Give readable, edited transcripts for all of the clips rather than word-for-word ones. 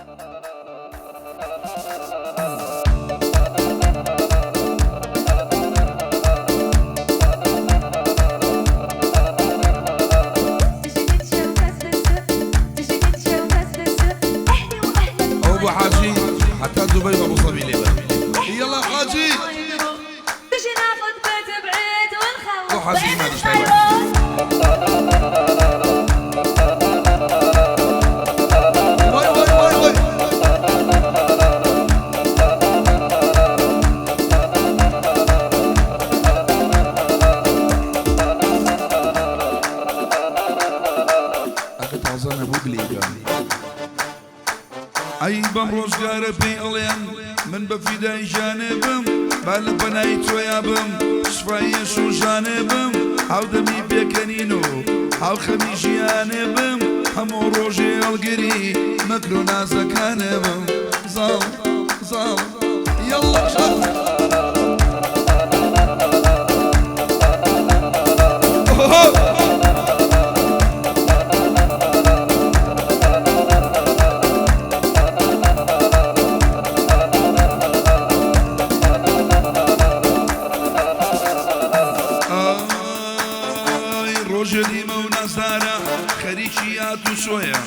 ابو حاجي حتى دبي وابو صبي ليبا. يلا حاجي باش ناخذ بيت بعيد ونخلص. ابو حاجي ما ادري واي واي واي واي. اكيد عزانا ابو قليقه اي بمروج قاربي الين من بفداي جانبم بالبناي تويابم شفاي شو جانبم او دمي بيكنينو او خمي جانبم همو روجي القري مكرو ناسا كانبم زال زال يلا شال روجلي مونا سارا خريشيات وشويا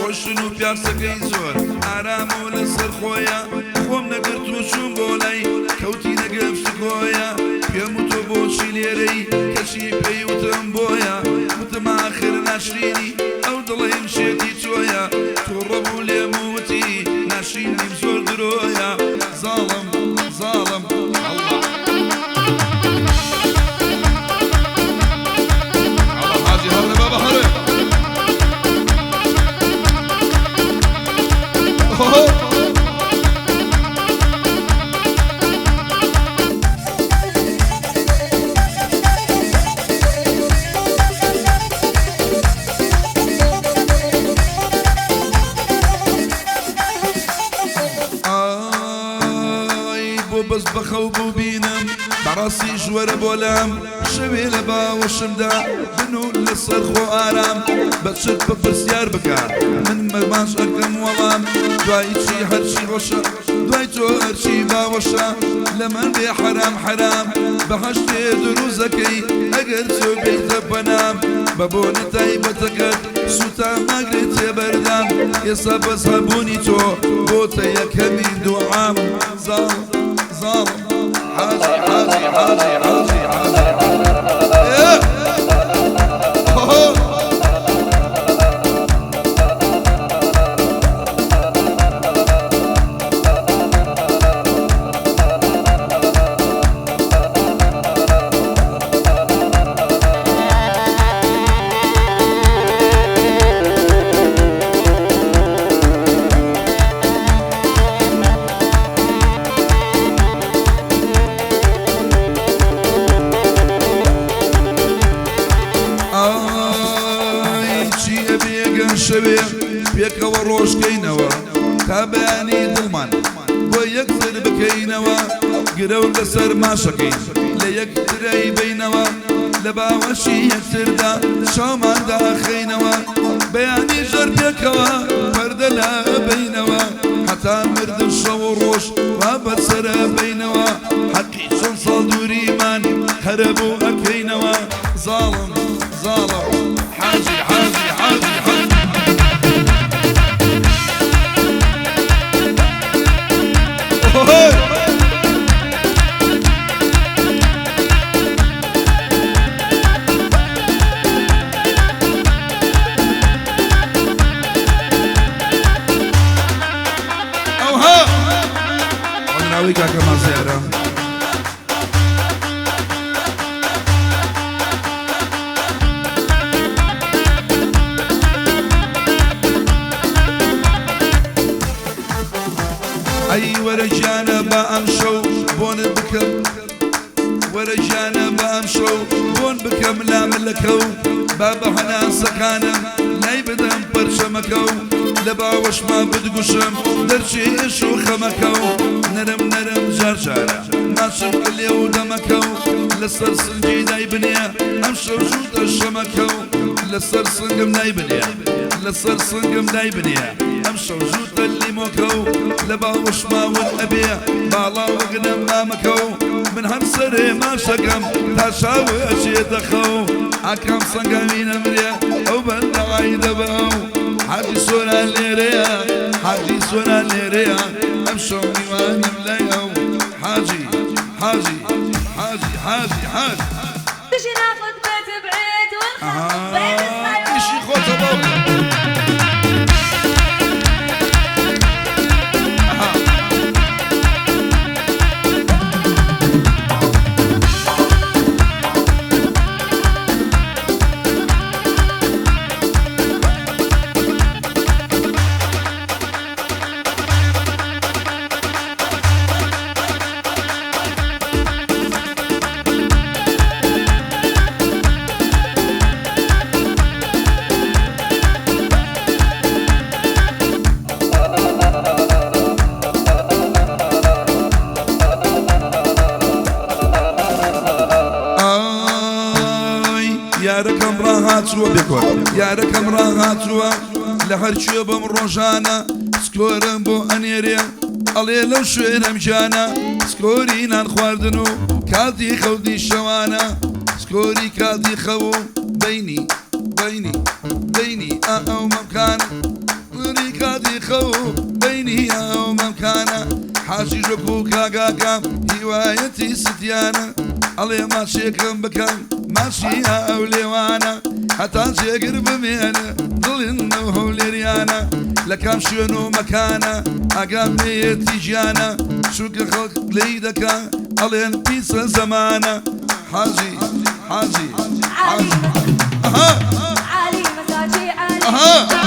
روشنو بيارسكي زور عرامو لسر خويا خوم نقرت وشون بولاي كوتي نقف سكويا بيموتو بوشي ليري كشي بيوتن بويا متما آخر ناشريني او ضلي مشيتي شويا تغربو لي موتي ناشريني بزور درويا ظالم ظالم الله بس بخوبو بينم براسي جوار بولام شوي لبا وشمدا بنو للصرخو آرام بتشد ببرسيار بكا من مباش أكرم والام دواي شي هرشي غشا دواي تو هرشي باوشا لمن بي حرام حرام بحشتي دروزكي أقر تو بيت بنام ببوني تايبتكت سوتا ماقريت بردام يصاب صابوني تو بوتا يكمين دوعام ظالم ظالم حاجي حاجي حاجي حاجي حاجي شوية بيك وروش كينوا تابعني ظلمان ويكثر بكينوا قروا لسر ما شكين ليكثر بينوا لبا وشي يكثر دا شامان دا خينوا بياني جر بيكوا فرد لا بينوا حتى مرد الشو روش وابتسر بينوا حقي شنصل دوري من هربوا أكينوا ظالم ظالم حاجي حاجي حاجي حاجي اوها ونراويك كما زيارة اي ورجانا بامشو بون بكم ورجانا بامشو بون بكم لا ملكو بابا حنا سكانم لاي بدم برشمكو لبا وش ما بدقشم درشي اشو خمكو نرم نرم جرجارة ناشر كل يودمكو لسر سنجي داي بنيا امشو جود الشمكو لسر سنقم داي بنيا لسر سنقم داي بنيا شوجوت اللي موكو لبا وشما والأبيع بالا وغنم ما مكو من هالسري ما شكم تشاوش يدخو أكرم صنقامين أمريا وبلغ عيدبو حاجي سونا الليريا حاجي سونا الليريا أمشو ديوان ملايو حاجي حاجي حاجي حاجي حاجي تجي ناخد بيت بعيد ونخرب بيت الصيف إيشي خوت أبوك ياركم راهاتوا بكم ياركم راهاتوا لهرشوا بمروجانا سكورن بو انيريا علي لو شوينا مجانا سكورينا نخواردنو كادي خودي شوانا سكوري كادي خو بيني بيني بيني او مكان سكوري كادي خو بيني او مكان حاجي جوكو كاكاكا هوايتي ستيانا علي ما شيكم بكم ماشي أوليوانا حتى شيقر بمينا ظلنا وهولي ريانا لكام شنو مكانا أقامي تيجانا شوك خلق ليدكا علين بيس زمانا حاجي حاجي حاجي أها علي مساجي علي أها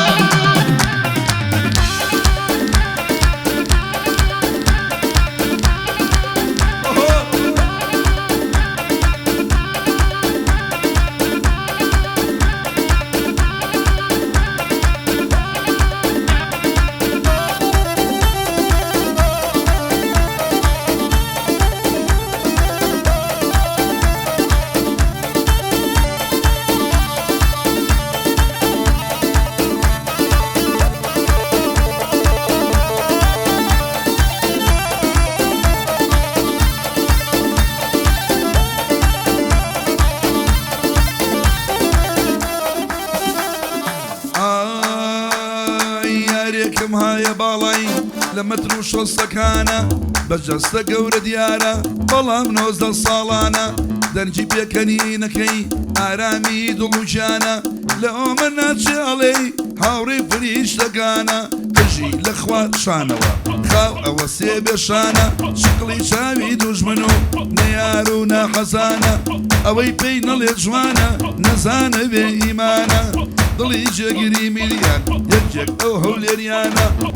هاي بالاي لما تروش السكانة بجسد قور ديارة بلا منوز الصالانة درجي بيكنينكي آرامي دلوجانا لو منات علي هاوري فريش تقانا تجي لخوات شانوا خاو اوسي بشانا شقلي شاوي دجمنو نيارونا حزانا اوي بين الجوانا نزانا بإيمانا ضلي جاقري مليان يجيك او هوليريانا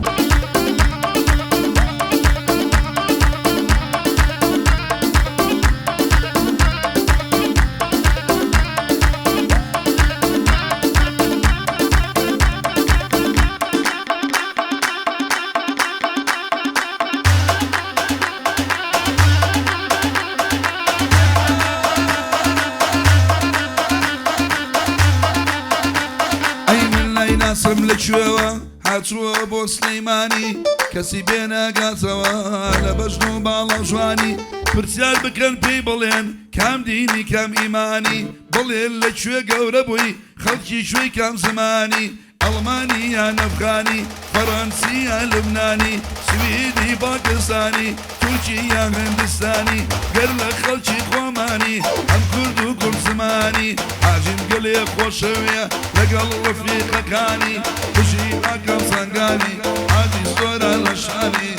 ناسم لشوا هاتوا بو سليماني كسي بينا قاتوا لبجنو بالا جواني برسيال بكن بي بلين كام ديني كام ايماني بلين لشوا قوربوي خلقي شوي كام زماني ألماني يا أفغاني فرنسي يا لبناني سويدي باكستاني تركي يا هندستاني قرل خلشي خوماني هم كردو كل زماني حاجم قلي خوشوية لقل رفيق كاني تجي أكم سنقاني حاجي صورة لشاني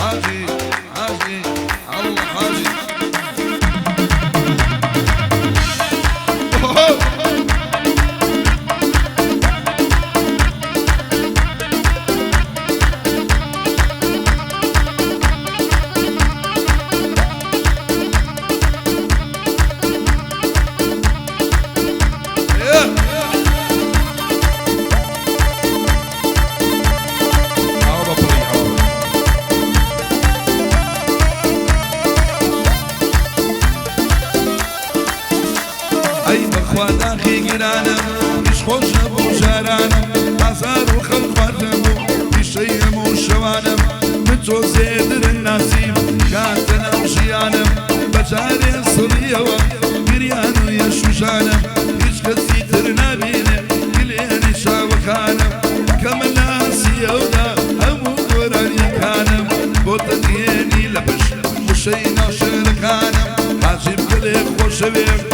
حاجي حاجي الله حاجي داخي قرانم مش خوش ابو جارانم هزار وخلق فاتمو بشي بتو زيدر الناسيم كاتنا وشيانم بجاري صريوة قريانو يشوشانم هيش كسيتر نبينه قليني شاوكانم كمل ناسي يودا همو وراني كانم بوتنيني لبش وشينا شركانم عجيب كلي خوش بيك